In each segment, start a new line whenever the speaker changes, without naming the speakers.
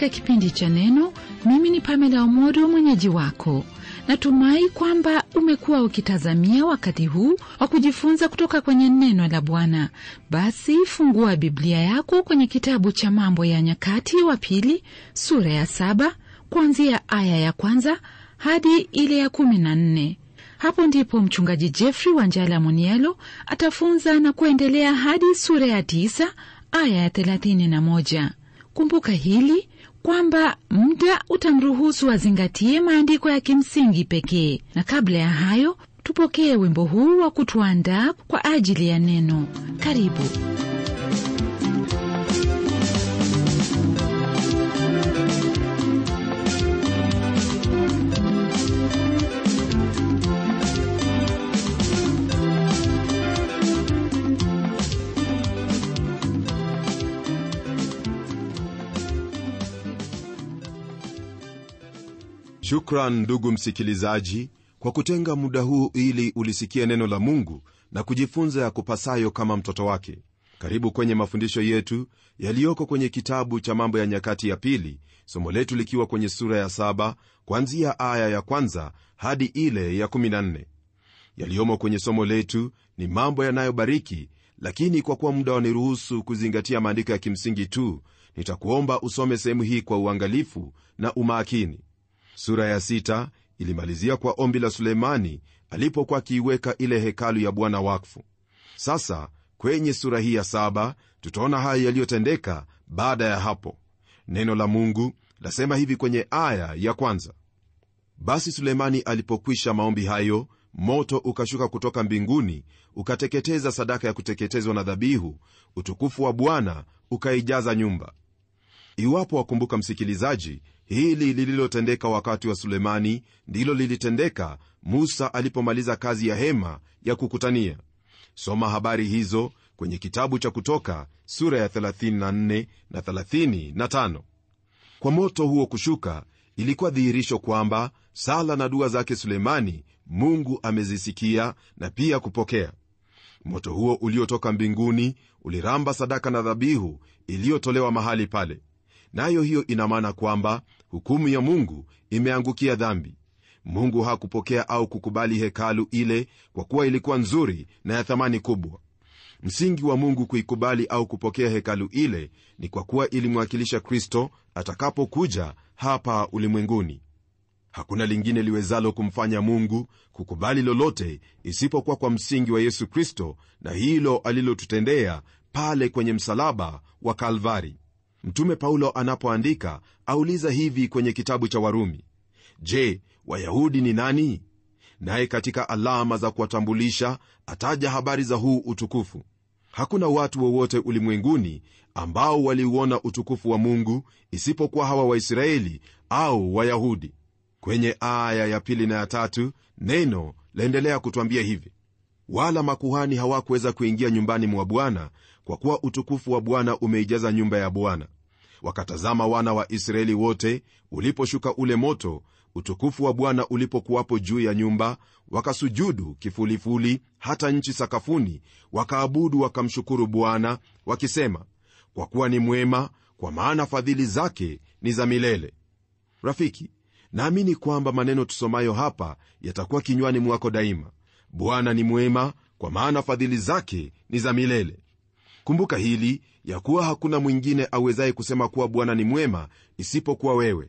katika kipindi cha Neno. Mimi ni Pamela Omodo, mwenyeji wako. Natumai kwamba umekuwa ukitazamia wakati huu wa kujifunza kutoka kwenye neno la Bwana. Basi fungua Biblia yako kwenye kitabu cha Mambo ya Nyakati wa Pili sura ya 7 kuanzia aya ya 1 hadi ile ya 14. Hapo ndipo mchungaji Jeffrey Wanjala Munielo atafunza na kuendelea hadi sura ya 9 aya ya 31. Kumbuka hili kwamba muda utamruhusu azingatie maandiko ya kimsingi pekee. Na kabla ya hayo, tupokee wimbo huu wa kutuandaa kwa ajili ya neno. Karibu.
Shukran ndugu msikilizaji kwa kutenga muda huu ili ulisikie neno la Mungu na kujifunza ya kupasayo kama mtoto wake. Karibu kwenye mafundisho yetu yaliyoko kwenye kitabu cha Mambo ya Nyakati ya Pili, somo letu likiwa kwenye sura ya 7 kuanzia aya ya 1 hadi ile ya 14. Yaliyomo kwenye somo letu ni mambo yanayobariki, lakini kwa kuwa muda waniruhusu kuzingatia maandiko ya kimsingi tu, nitakuomba usome sehemu hii kwa uangalifu na umakini. Sura ya 6 ilimalizia kwa ombi la Sulemani alipokuwa akiiweka ile hekalu ya Bwana wakfu. Sasa kwenye sura hii ya 7 tutaona haya yaliyotendeka baada ya hapo. Neno la Mungu lasema hivi kwenye aya ya 1: Basi Sulemani alipokwisha maombi hayo, moto ukashuka kutoka mbinguni ukateketeza sadaka ya kuteketezwa na dhabihu, utukufu wa Bwana ukaijaza nyumba. Iwapo wakumbuka msikilizaji, hili lililotendeka wakati wa Sulemani ndilo lilitendeka Musa alipomaliza kazi ya hema ya kukutania. Soma habari hizo kwenye kitabu cha Kutoka sura ya 34 na 35. Kwa moto huo kushuka ilikuwa dhihirisho kwamba sala na dua zake Sulemani Mungu amezisikia na pia kupokea. Moto huo uliotoka mbinguni uliramba sadaka na dhabihu iliyotolewa mahali pale. Nayo hiyo ina maana kwamba hukumu ya Mungu imeangukia dhambi. Mungu hakupokea au kukubali hekalu ile kwa kuwa ilikuwa nzuri na ya thamani kubwa. Msingi wa Mungu kuikubali au kupokea hekalu ile ni kwa kuwa ilimwakilisha Kristo atakapokuja hapa ulimwenguni. Hakuna lingine liwezalo kumfanya Mungu kukubali lolote isipokuwa kwa msingi wa Yesu Kristo na hilo alilotutendea pale kwenye msalaba wa Kalvari. Mtume Paulo anapoandika auliza hivi kwenye kitabu cha Warumi: Je, Wayahudi ni nani? Naye katika alama za kuwatambulisha ataja habari za huu utukufu. Hakuna watu wowote ulimwenguni ambao waliuona utukufu wa Mungu isipokuwa hawa Waisraeli au Wayahudi. Kwenye aya ya 2 na ya 3 neno laendelea kutuambia hivi: Wala makuhani hawakuweza kuingia nyumbani mwa Bwana, kwa kuwa utukufu wa Bwana umeijaza nyumba ya Bwana. Wakatazama wana wa Israeli wote uliposhuka ule moto, utukufu wa Bwana ulipokuwapo juu ya nyumba, wakasujudu kifulifuli hata nchi sakafuni, wakaabudu wakamshukuru Bwana wakisema, kwa kuwa ni mwema, kwa maana fadhili zake ni za milele. Rafiki, naamini kwamba maneno tusomayo hapa yatakuwa kinywani mwako daima. Bwana ni mwema, kwa maana fadhili zake ni za milele. Kumbuka hili ya kuwa hakuna mwingine awezaye kusema kuwa Bwana ni mwema isipokuwa wewe.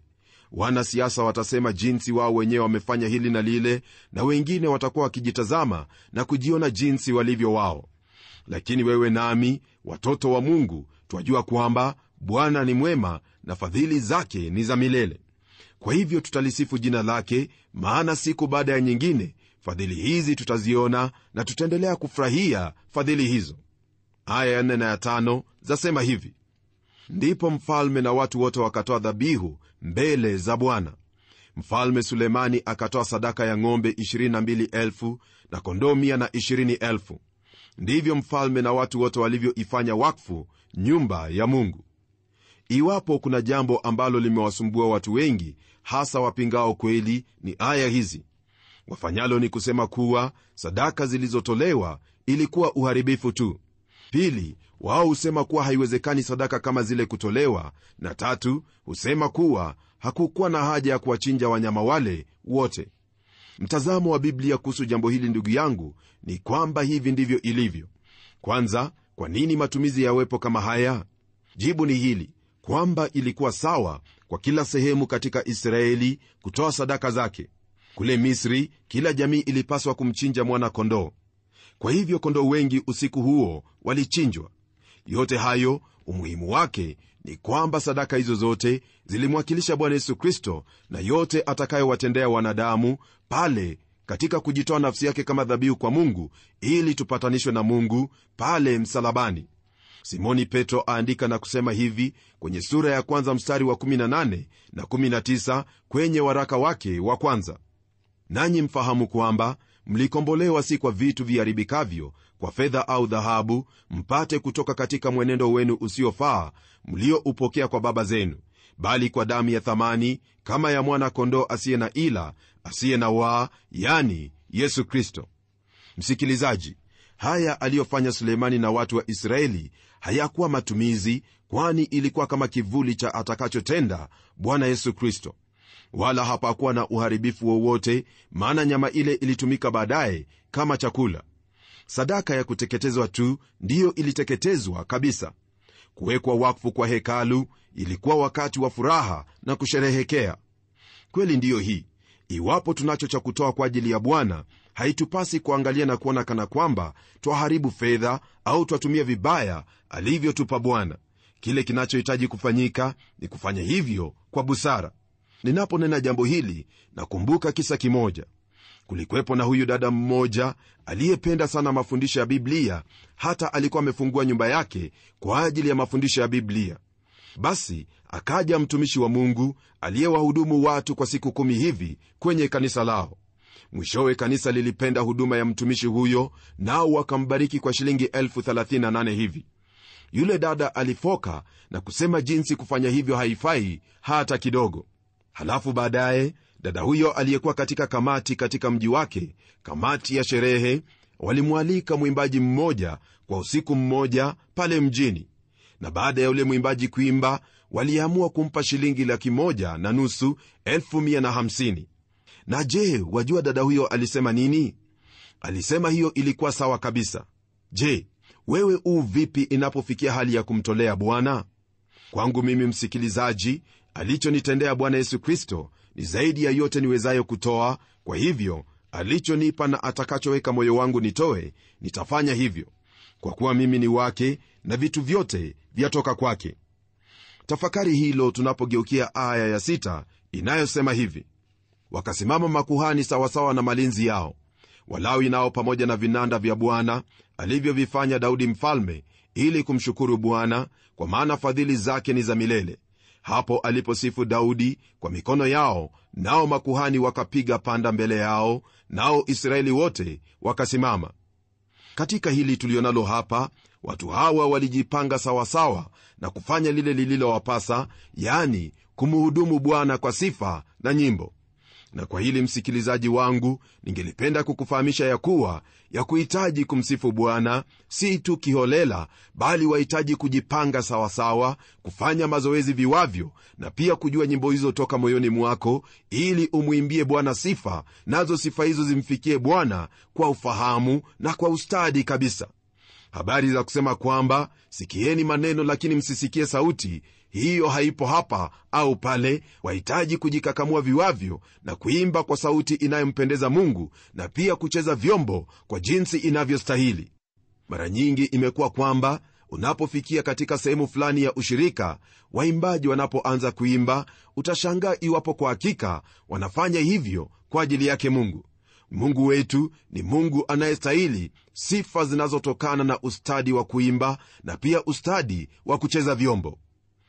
Wanasiasa watasema jinsi wao wenyewe wamefanya hili na lile, na wengine watakuwa wakijitazama na kujiona jinsi walivyo wao. Lakini wewe nami, watoto wa Mungu, twajua kwamba Bwana ni mwema na fadhili zake ni za milele. Kwa hivyo tutalisifu jina lake, maana siku baada ya nyingine fadhili hizi tutaziona na tutaendelea kufurahia fadhili hizo. Aya ya 4 na ya 5 zasema hivi: Ndipo mfalme na watu wote wakatoa dhabihu mbele za Bwana. Mfalme Sulemani akatoa sadaka ya ng'ombe 22,000 na kondoo 120,000. Ndivyo mfalme na watu wote walivyoifanya wakfu nyumba ya Mungu. Iwapo kuna jambo ambalo limewasumbua watu wengi, hasa wapingao kweli, ni aya hizi. Wafanyalo ni kusema kuwa sadaka zilizotolewa ilikuwa uharibifu tu. Pili, wao husema kuwa haiwezekani sadaka kama zile kutolewa, na tatu, husema kuwa hakukuwa na haja ya kuwachinja wanyama wale wote. Mtazamo wa Biblia kuhusu jambo hili, ndugu yangu, ni kwamba hivi ndivyo ilivyo. Kwanza, kwa nini matumizi yawepo kama haya? Jibu ni hili, kwamba ilikuwa sawa kwa kila sehemu katika Israeli kutoa sadaka zake. Kule Misri, kila jamii ilipaswa kumchinja mwana kondoo. Kwa hivyo kondoo wengi usiku huo walichinjwa. Yote hayo, umuhimu wake ni kwamba sadaka hizo zote zilimwakilisha Bwana Yesu Kristo na yote atakayowatendea wanadamu pale katika kujitoa nafsi yake kama dhabihu kwa Mungu ili tupatanishwe na Mungu pale msalabani. Simoni Petro aandika na kusema hivi kwenye sura ya kwanza mstari wa 18 na 19 kwenye waraka wake wa kwanza: nanyi mfahamu kwamba mlikombolewa si kwa vitu viharibikavyo, kwa fedha au dhahabu, mpate kutoka katika mwenendo wenu usiofaa mlioupokea kwa baba zenu, bali kwa damu ya thamani kama ya mwana kondoo asiye na ila, asiye na waa, yani Yesu Kristo. Msikilizaji, haya aliyofanya Sulemani na watu wa Israeli hayakuwa matumizi, kwani ilikuwa kama kivuli cha atakachotenda Bwana Yesu Kristo. Wala hapakuwa na uharibifu wowote, maana nyama ile ilitumika baadaye kama chakula. Sadaka ya kuteketezwa tu ndiyo iliteketezwa kabisa. Kuwekwa wakfu kwa hekalu ilikuwa wakati wa furaha na kusherehekea. Kweli ndiyo hii, iwapo tunacho cha kutoa kwa ajili ya Bwana, haitupasi kuangalia na kuona kana kwamba twaharibu fedha au twatumia vibaya alivyotupa Bwana. Kile kinachohitaji kufanyika ni kufanya hivyo kwa busara. Ninaponena jambo hili, nakumbuka kisa kimoja. Kulikuwepo na huyu dada mmoja aliyependa sana mafundisho ya Biblia, hata alikuwa amefungua nyumba yake kwa ajili ya mafundisho ya Biblia. Basi akaja mtumishi wa Mungu aliyewahudumu watu kwa siku 10 hivi kwenye kanisa lao. Mwishowe kanisa lilipenda huduma ya mtumishi huyo, nao wakambariki kwa shilingi 38,000 hivi. Yule dada alifoka na kusema jinsi kufanya hivyo haifai hata kidogo. Halafu baadaye dada huyo aliyekuwa katika kamati katika mji wake, kamati ya sherehe, walimwalika mwimbaji mmoja kwa usiku mmoja pale mjini. Na baada ya yule mwimbaji kuimba, waliamua kumpa shilingi 1,500,000, 1,150. Na je, wajua dada huyo alisema nini? Alisema hiyo ilikuwa sawa kabisa. Je, wewe vipi inapofikia hali ya kumtolea Bwana? Kwangu mimi, msikilizaji, alichonitendea Bwana Yesu Kristo ni zaidi ya yote niwezayo kutoa. Kwa hivyo alichonipa na atakachoweka moyo wangu nitoe, nitafanya hivyo, kwa kuwa mimi ni wake na vitu vyote vyatoka kwake. Tafakari hilo tunapogeukia aya ya 6 inayosema hivi: wakasimama makuhani sawasawa na malinzi yao, Walawi nao pamoja na vinanda vya Bwana alivyovifanya Daudi mfalme, ili kumshukuru Bwana, kwa maana fadhili zake ni za milele. Hapo aliposifu Daudi kwa mikono yao, nao makuhani wakapiga panda mbele yao, nao Israeli wote wakasimama. Katika hili tulionalo hapa, watu hawa walijipanga sawasawa na kufanya lile lililowapasa, yani kumhudumu Bwana kwa sifa na nyimbo. Na kwa hili, msikilizaji wangu, ningelipenda kukufahamisha ya kuwa ya kuhitaji kumsifu Bwana si tu kiholela, bali wahitaji kujipanga sawasawa, kufanya mazoezi viwavyo, na pia kujua nyimbo hizo toka moyoni mwako, ili umwimbie Bwana sifa, nazo sifa hizo zimfikie Bwana kwa ufahamu na kwa ustadi kabisa. Habari za kusema kwamba sikieni maneno lakini msisikie sauti, hiyo haipo hapa au pale. Wahitaji kujikakamua viwavyo na kuimba kwa sauti inayompendeza Mungu, na pia kucheza vyombo kwa jinsi inavyostahili. Mara nyingi imekuwa kwamba unapofikia katika sehemu fulani ya ushirika, waimbaji wanapoanza kuimba, utashangaa iwapo kwa hakika wanafanya hivyo kwa ajili yake Mungu. Mungu wetu ni Mungu anayestahili sifa zinazotokana na ustadi wa kuimba na pia ustadi wa kucheza vyombo.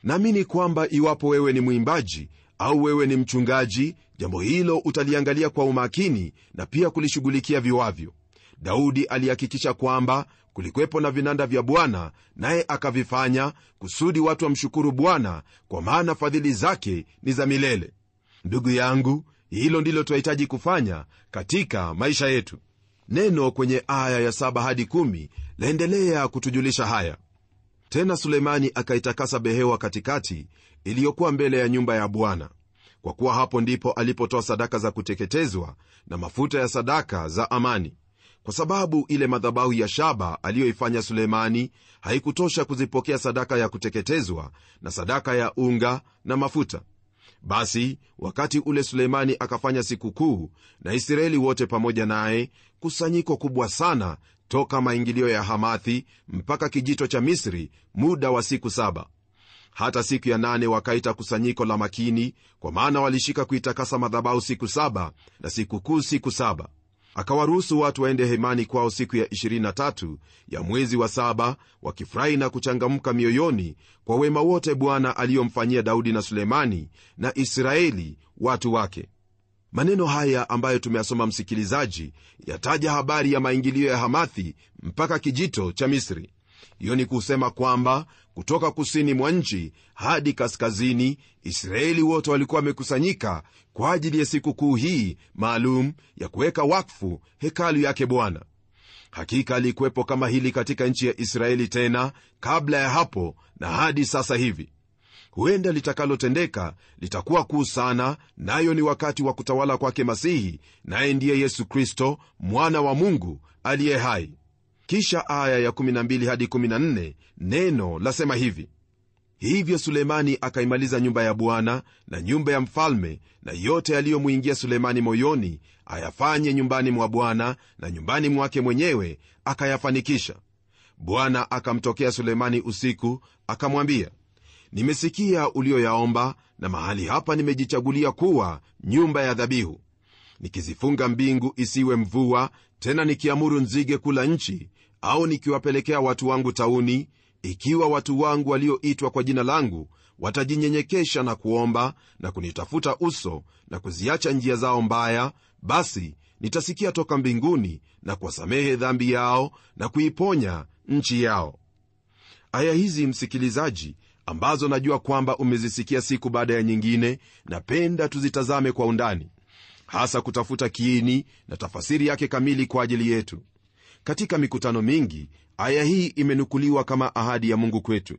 Naamini kwamba iwapo wewe ni mwimbaji au wewe ni mchungaji, jambo hilo utaliangalia kwa umakini na pia kulishughulikia viwavyo. Daudi alihakikisha kwamba kulikuwepo na vinanda vya Bwana, naye akavifanya kusudi watu wamshukuru Bwana, kwa maana fadhili zake ni za milele. Ndugu yangu, hilo ndilo tunahitaji kufanya katika maisha yetu. Neno kwenye aya ya 7 hadi 10 laendelea kutujulisha haya: tena Sulemani akaitakasa behewa katikati iliyokuwa mbele ya nyumba ya Bwana, kwa kuwa hapo ndipo alipotoa sadaka za kuteketezwa na mafuta ya sadaka za amani, kwa sababu ile madhabahu ya shaba aliyoifanya Sulemani haikutosha kuzipokea sadaka ya kuteketezwa na sadaka ya unga na mafuta. Basi wakati ule Sulemani akafanya sikukuu na Israeli wote pamoja naye, kusanyiko kubwa sana toka maingilio ya Hamathi mpaka kijito cha Misri, muda wa siku 7. Hata siku ya 8 wakaita kusanyiko la makini, kwa maana walishika kuitakasa madhabahu siku 7 na sikukuu siku 7. Akawaruhusu watu waende hemani kwao siku ya 23 ya mwezi wa 7, wakifurahi na kuchangamka mioyoni kwa wema wote Bwana aliyomfanyia Daudi na Sulemani na Israeli watu wake. Maneno haya ambayo tumeyasoma, msikilizaji, yataja habari ya maingilio ya Hamathi mpaka kijito cha Misri. Hiyo ni kusema kwamba kutoka kusini mwa nchi hadi kaskazini, Israeli wote walikuwa wamekusanyika kwa ajili ya sikukuu hii maalum ya kuweka wakfu hekalu yake Bwana. Hakika alikuwepo kama hili katika nchi ya Israeli tena kabla ya hapo na hadi sasa hivi. Huenda litakalotendeka litakuwa kuu sana, nayo ni wakati wa kutawala kwake Masihi, naye ndiye Yesu Kristo, mwana wa Mungu aliye hai. Kisha aya ya 12 hadi 14 neno lasema hivi: hivyo Sulemani akaimaliza nyumba ya Bwana na nyumba ya mfalme, na yote yaliyomwingia Sulemani moyoni ayafanye nyumbani mwa Bwana na nyumbani mwake mwenyewe akayafanikisha. Bwana akamtokea Sulemani usiku akamwambia, nimesikia ulioyaomba, na mahali hapa nimejichagulia kuwa nyumba ya dhabihu, nikizifunga mbingu isiwe mvua tena, nikiamuru nzige kula nchi, au nikiwapelekea watu wangu tauni, ikiwa watu wangu walioitwa kwa jina langu watajinyenyekesha na kuomba na kunitafuta uso na kuziacha njia zao mbaya, basi nitasikia toka mbinguni na kuwasamehe dhambi yao na kuiponya nchi yao. Aya hizi, msikilizaji, ambazo najua kwamba umezisikia siku baada ya nyingine, napenda tuzitazame kwa undani, hasa kutafuta kiini na tafasiri yake kamili kwa ajili yetu. Katika mikutano mingi, aya hii imenukuliwa kama ahadi ya Mungu kwetu,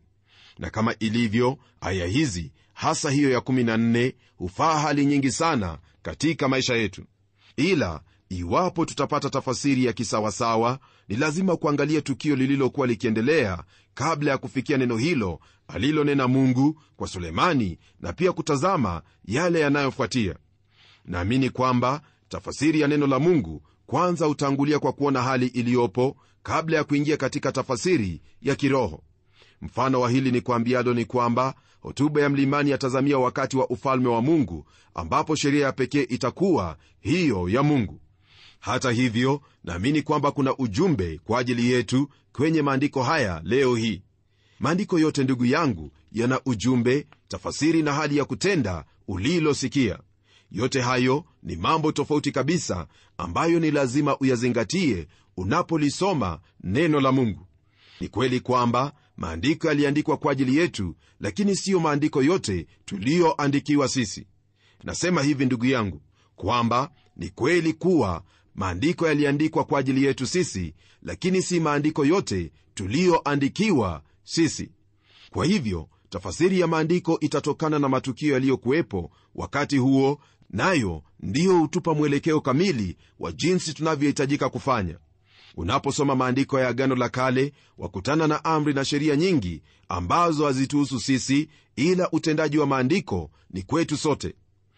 na kama ilivyo aya hizi, hasa hiyo ya 14, hufaa hali nyingi sana katika maisha yetu. Ila iwapo tutapata tafasiri ya kisawasawa, ni lazima kuangalia tukio lililokuwa likiendelea kabla ya kufikia neno hilo alilonena Mungu kwa Sulemani, na pia kutazama yale yanayofuatia. Naamini kwamba tafasiri ya neno la Mungu kwanza utangulia kwa kuona hali iliyopo kabla ya kuingia katika tafasiri ya kiroho. Mfano wa hili ni kuambialo ni kwamba hotuba ya mlimani yatazamia wakati wa ufalme wa Mungu, ambapo sheria ya pekee itakuwa hiyo ya Mungu. Hata hivyo, naamini kwamba kuna ujumbe kwa ajili yetu kwenye maandiko haya leo hii. Maandiko yote, ndugu yangu, yana ujumbe, tafasiri na hali ya kutenda ulilosikia. Yote hayo ni mambo tofauti kabisa ambayo ni lazima uyazingatie unapolisoma neno la Mungu. Ni kweli kwamba maandiko yaliandikwa kwa ajili yetu, lakini siyo maandiko yote tulioandikiwa sisi. Nasema hivi ndugu yangu, kwamba ni kweli kuwa maandiko yaliandikwa kwa ajili yetu sisi, lakini si maandiko yote tulioandikiwa sisi. Kwa hivyo tafasiri ya maandiko itatokana na matukio yaliyokuwepo wakati huo, nayo ndiyo hutupa mwelekeo kamili wa jinsi tunavyohitajika kufanya. Unaposoma maandiko ya Agano la Kale, wakutana na amri na sheria nyingi ambazo hazituhusu sisi, ila utendaji wa maandiko ni kwetu sote.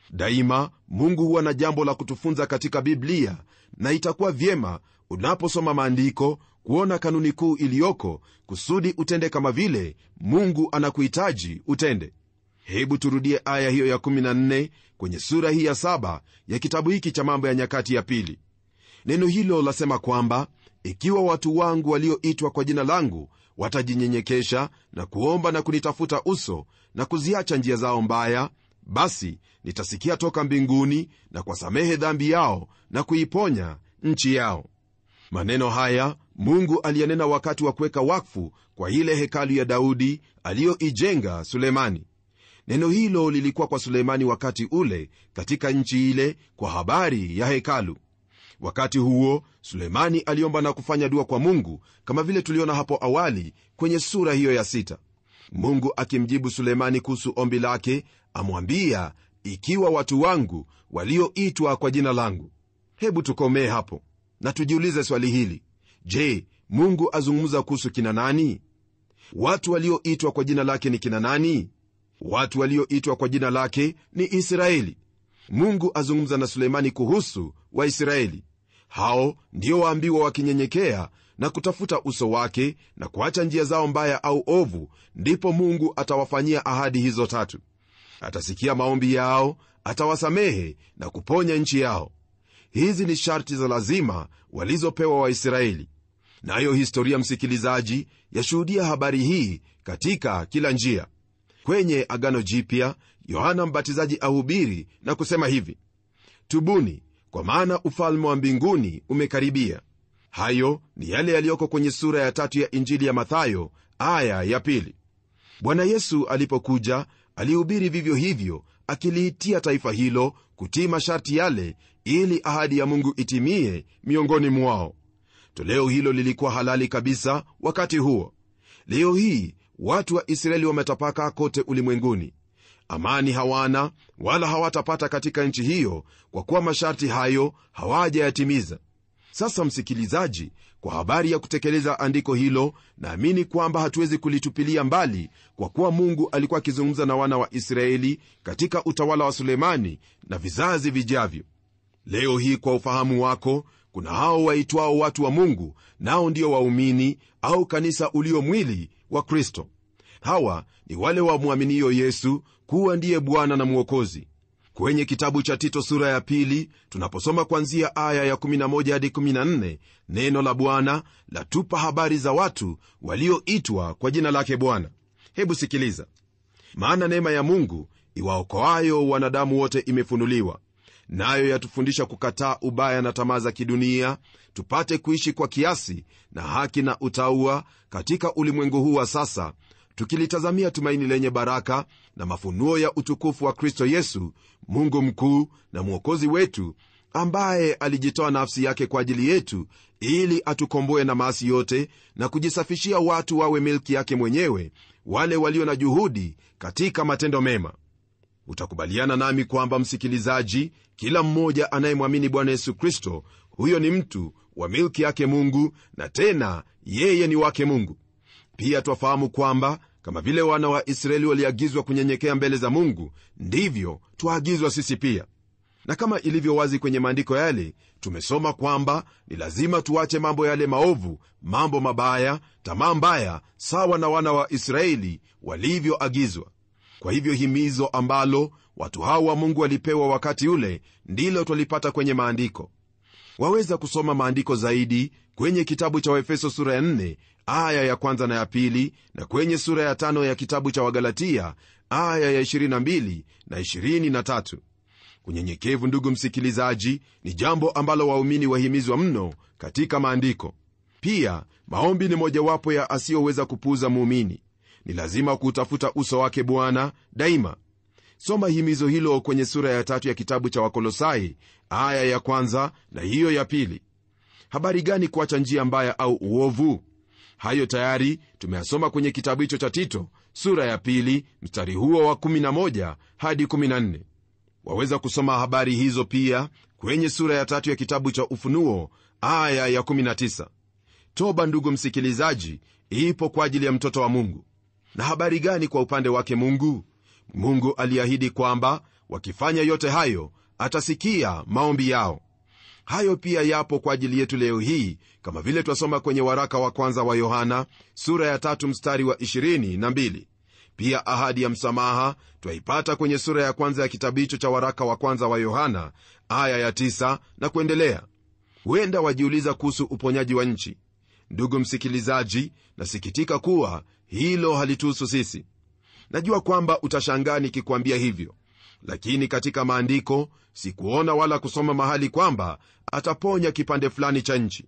Daima Mungu huwa na jambo la kutufunza katika Biblia, na itakuwa vyema unaposoma maandiko kuona kanuni kuu iliyoko kusudi utende kama vile Mungu anakuhitaji utende. Hebu turudie aya hiyo ya 14 kwenye sura hii ya 7 ya kitabu hiki cha Mambo ya Nyakati ya Pili. Neno hilo lasema kwamba ikiwa watu wangu walioitwa kwa jina langu watajinyenyekesha na kuomba na kunitafuta uso na kuziacha njia zao mbaya, basi nitasikia toka mbinguni na kuwasamehe dhambi yao na kuiponya nchi yao. Maneno haya Mungu aliyanena wakati wa kuweka wakfu kwa ile hekalu ya Daudi aliyoijenga Sulemani. Neno hilo lilikuwa kwa Sulemani wakati ule katika nchi ile kwa habari ya hekalu. Wakati huo Sulemani aliomba na kufanya dua kwa Mungu, kama vile tuliona hapo awali kwenye sura hiyo ya 6. Mungu akimjibu Sulemani kuhusu ombi lake, amwambia, ikiwa watu wangu walioitwa kwa jina langu. Hebu tukomee hapo na tujiulize swali hili: je, Mungu azungumza kuhusu kina nani? Watu walioitwa kwa jina lake ni kina nani? Watu walioitwa kwa jina lake ni Israeli. Mungu azungumza na Sulemani kuhusu Waisraeli. Hao ndio waambiwa wakinyenyekea na kutafuta uso wake na kuacha njia zao mbaya au ovu, ndipo Mungu atawafanyia ahadi hizo 3. Atasikia maombi yao, atawasamehe na kuponya nchi yao. Hizi ni sharti za lazima walizopewa Waisraeli. Nayo historia, msikilizaji, yashuhudia habari hii katika kila njia. Kwenye Agano Jipya, Yohana Mbatizaji ahubiri na kusema hivi: tubuni, kwa maana ufalme wa mbinguni umekaribia. Hayo ni yale yaliyoko kwenye sura ya 3 ya Injili ya Mathayo aya ya 2. Bwana Yesu alipokuja alihubiri vivyo hivyo, akiliitia taifa hilo kutii masharti yale, ili ahadi ya Mungu itimie miongoni mwao. Toleo hilo lilikuwa halali kabisa wakati huo. Leo hii watu wa Israeli wametapaka kote ulimwenguni. Amani hawana wala hawatapata katika nchi hiyo, kwa kuwa masharti hayo hawajayatimiza. Sasa msikilizaji, kwa habari ya kutekeleza andiko hilo, naamini kwamba hatuwezi kulitupilia mbali, kwa kuwa Mungu alikuwa akizungumza na wana wa Israeli katika utawala wa Sulemani na vizazi vijavyo. Leo hii, kwa ufahamu wako, kuna hao waitwao watu wa Mungu, nao ndio waumini au kanisa ulio mwili wa Kristo. Hawa ni wale wamwaminio Yesu kuwa ndiye Bwana na Mwokozi. Kwenye kitabu cha Tito sura ya 2, tunaposoma kuanzia aya ya 11 hadi 14, neno la Bwana latupa habari za watu walioitwa kwa jina lake Bwana. Hebu sikiliza: maana neema ya Mungu iwaokoayo wanadamu wote imefunuliwa, nayo yatufundisha kukataa ubaya na tamaa za kidunia, tupate kuishi kwa kiasi na haki na utauwa katika ulimwengu huu wa sasa, tukilitazamia tumaini lenye baraka na mafunuo ya utukufu wa Kristo Yesu, Mungu mkuu na Mwokozi wetu, ambaye alijitoa nafsi yake kwa ajili yetu, ili atukomboe na maasi yote na kujisafishia watu wawe milki yake mwenyewe, wale walio na juhudi katika matendo mema. Utakubaliana nami kwamba, msikilizaji, kila mmoja anayemwamini Bwana Yesu Kristo, huyo ni mtu wa milki yake Mungu, na tena yeye ni wake Mungu. Pia twafahamu kwamba kama vile wana wa Israeli waliagizwa kunyenyekea mbele za Mungu, ndivyo twaagizwa sisi pia. Na kama ilivyo wazi kwenye maandiko yale, tumesoma kwamba ni lazima tuache mambo yale maovu, mambo mabaya, tamaa mbaya, sawa na wana wa Israeli walivyoagizwa. Kwa hivyo himizo ambalo watu hao wa Mungu walipewa wakati ule ndilo twalipata kwenye maandiko. Waweza kusoma maandiko zaidi kwenye kitabu cha Waefeso sura ya 4 aya ya 1 na ya 2, na kwenye sura ya 5 ya kitabu cha Wagalatia aya ya 22 na 23. Unyenyekevu, ndugu msikilizaji, ni jambo ambalo waumini wahimizwa mno katika maandiko. Pia maombi ni mojawapo ya asiyoweza kupuuza muumini. Ni lazima kutafuta uso wake Bwana daima. Soma himizo hilo kwenye sura ya 3 ya kitabu cha Wakolosai aya ya 1 na hiyo ya 2. Habari gani kuacha njia mbaya au uovu? Hayo tayari tumeyasoma kwenye kitabu hicho cha Tito sura ya 2 mstari huo wa 11 hadi 14. Waweza kusoma habari hizo pia kwenye sura ya 3 ya kitabu cha Ufunuo aya ya 19. Toba, ndugu msikilizaji, ipo kwa ajili ya mtoto wa Mungu. Na habari gani kwa upande wake Mungu? Mungu aliahidi kwamba wakifanya yote hayo atasikia maombi yao. Hayo pia yapo kwa ajili yetu leo hii, kama vile twasoma kwenye waraka wa kwanza wa Yohana sura ya 3 mstari wa 22. Pia ahadi ya msamaha twaipata kwenye sura ya kwanza ya kitabu hicho cha waraka wa kwanza wa Yohana aya ya 9 na kuendelea. Huenda wajiuliza kuhusu uponyaji wa nchi. Ndugu msikilizaji, nasikitika kuwa hilo halituhusu sisi. Najua kwamba utashangaa nikikwambia hivyo, lakini katika maandiko sikuona wala kusoma mahali kwamba ataponya kipande fulani cha nchi.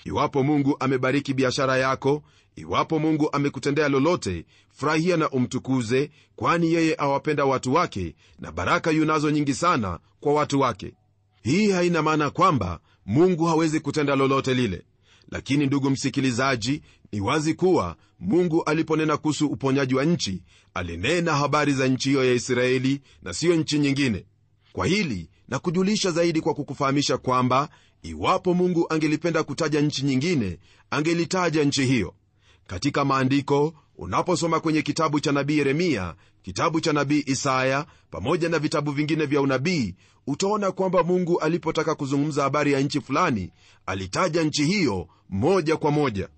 Iwapo Mungu amebariki biashara yako, iwapo Mungu amekutendea lolote, furahia na umtukuze, kwani yeye awapenda watu wake, na baraka yunazo nyingi sana kwa watu wake. Hii haina maana kwamba Mungu hawezi kutenda lolote lile, lakini ndugu msikilizaji, ni wazi kuwa Mungu aliponena kuhusu uponyaji wa nchi, alinena habari za nchi hiyo ya Israeli na siyo nchi nyingine. Kwa hili na kujulisha zaidi kwa kukufahamisha kwamba iwapo Mungu angelipenda kutaja nchi nyingine, angelitaja nchi hiyo. Katika maandiko, unaposoma kwenye kitabu cha nabii Yeremia, kitabu cha nabii Isaya pamoja na vitabu vingine vya unabii, utaona kwamba Mungu alipotaka kuzungumza habari ya nchi fulani, alitaja nchi hiyo moja kwa moja.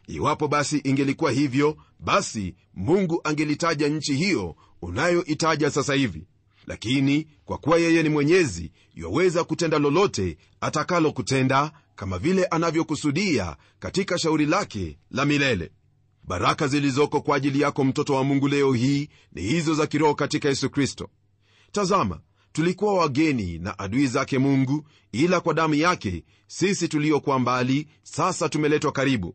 Iwapo basi ingelikuwa hivyo, basi Mungu angelitaja nchi hiyo unayoitaja sasa hivi. Lakini kwa kuwa yeye ni mwenyezi, yaweza kutenda lolote atakalo kutenda, kama vile anavyokusudia katika shauri lake la milele. Baraka zilizoko kwa ajili yako mtoto wa Mungu leo hii ni hizo za kiroho katika Yesu Kristo. Tazama, tulikuwa wageni na adui zake Mungu, ila kwa damu yake sisi tuliokuwa mbali sasa tumeletwa karibu.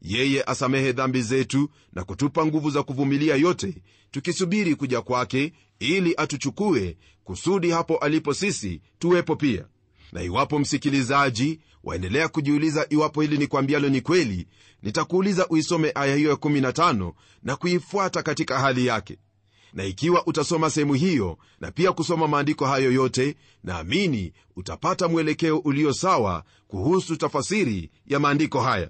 Yeye asamehe dhambi zetu na kutupa nguvu za kuvumilia yote, tukisubiri kuja kwake ili atuchukue, kusudi hapo alipo sisi tuwepo pia. Na iwapo msikilizaji waendelea kujiuliza iwapo hili ni kwambialo ni kweli, nitakuuliza uisome aya hiyo ya 15 na kuifuata katika hali yake. Na ikiwa utasoma sehemu hiyo na pia kusoma maandiko hayo yote, naamini utapata mwelekeo ulio sawa kuhusu tafasiri ya maandiko haya.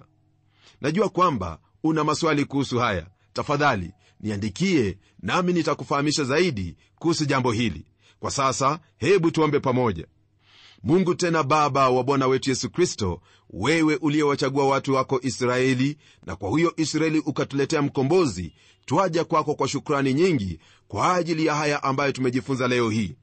Najua kwamba una maswali kuhusu haya. Tafadhali niandikie, nami nitakufahamisha zaidi kuhusu jambo hili. Kwa sasa hebu tuombe pamoja. Mungu tena Baba wa Bwana wetu Yesu Kristo, wewe uliyewachagua watu wako Israeli, na kwa huyo Israeli ukatuletea mkombozi, twaja kwako kwa shukrani nyingi kwa ajili ya haya ambayo tumejifunza leo hii.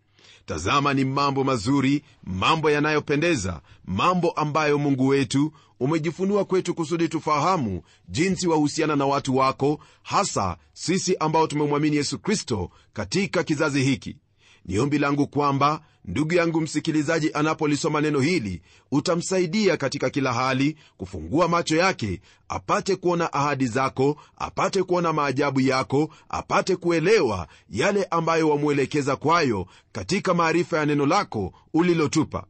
Tazama, ni mambo mazuri, mambo yanayopendeza, mambo ambayo Mungu wetu umejifunua kwetu kusudi tufahamu jinsi wahusiana na watu wako, hasa sisi ambao tumemwamini Yesu Kristo katika kizazi hiki. Ni ombi langu kwamba ndugu yangu msikilizaji anapolisoma neno hili, utamsaidia katika kila hali kufungua macho yake, apate kuona ahadi zako, apate kuona maajabu yako, apate kuelewa yale ambayo wamuelekeza kwayo katika maarifa ya neno lako ulilotupa.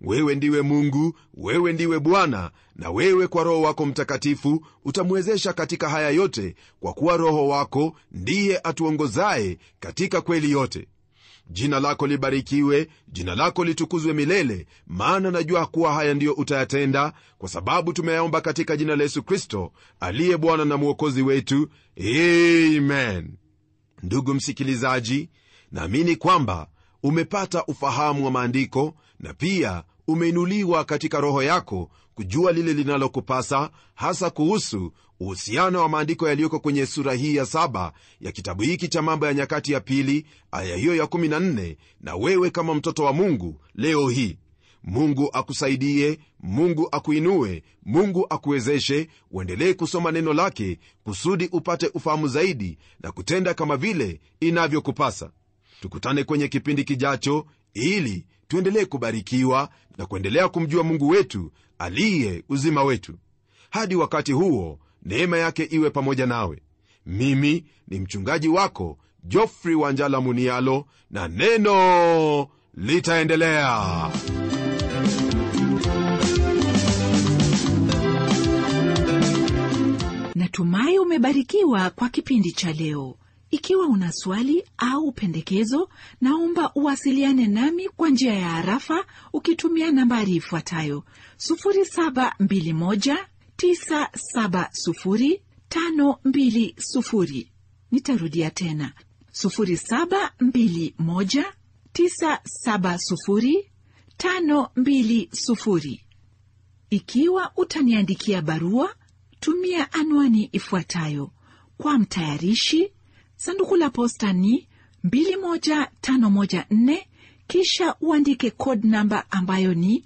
Wewe ndiwe Mungu, wewe ndiwe Bwana, na wewe kwa Roho wako Mtakatifu utamwezesha katika haya yote, kwa kuwa Roho wako ndiye atuongozaye katika kweli yote. Jina lako libarikiwe, jina lako litukuzwe milele, maana najua kuwa haya ndiyo utayatenda, kwa sababu tumeyaomba katika jina la Yesu Kristo aliye Bwana na Mwokozi wetu. Amen. Ndugu msikilizaji, naamini kwamba umepata ufahamu wa maandiko na pia umeinuliwa katika roho yako kujua lile linalokupasa, hasa kuhusu uhusiano wa maandiko yaliyoko kwenye sura hii ya 7 ya kitabu hiki cha Mambo ya Nyakati ya Pili, aya hiyo ya 14, na wewe kama mtoto wa Mungu leo hii. Mungu akusaidie, Mungu akuinue, Mungu akuwezeshe uendelee kusoma neno lake kusudi upate ufahamu zaidi na kutenda kama vile inavyokupasa. Tukutane kwenye kipindi kijacho ili tuendelee kubarikiwa na kuendelea kumjua Mungu wetu aliye uzima wetu. Hadi wakati huo, neema yake iwe pamoja nawe. Mimi ni mchungaji wako Geoffrey Wanjala Munialo, na neno litaendelea.
Natumai umebarikiwa kwa kipindi cha leo. Ikiwa una swali au pendekezo, naomba uwasiliane nami kwa njia ya harafa ukitumia nambari ifuatayo: 0721970520. Nitarudia tena, 0721970520. Ikiwa utaniandikia barua, tumia anwani ifuatayo: kwa mtayarishi sanduku la posta ni 21514, kisha uandike code namba ambayo ni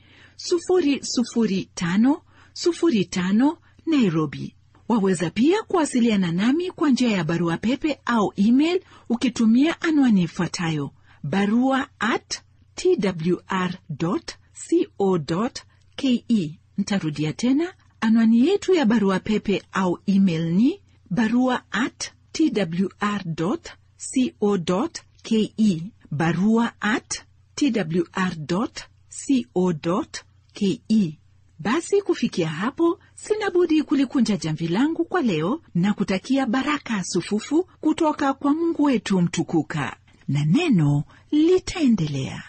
00505 Nairobi. Waweza pia kuwasiliana nami kwa njia ya barua pepe au email ukitumia anwani ifuatayo: barua@twr.co.ke. Nitarudia tena, anwani yetu ya barua pepe au email ni barua@twr.co.ke, barua@twr.co.ke. www.awr.co.ke. Basi kufikia hapo, sina budi kulikunja jamvi langu kwa leo na kutakia baraka sufufu kutoka kwa Mungu wetu mtukuka, na neno litaendelea.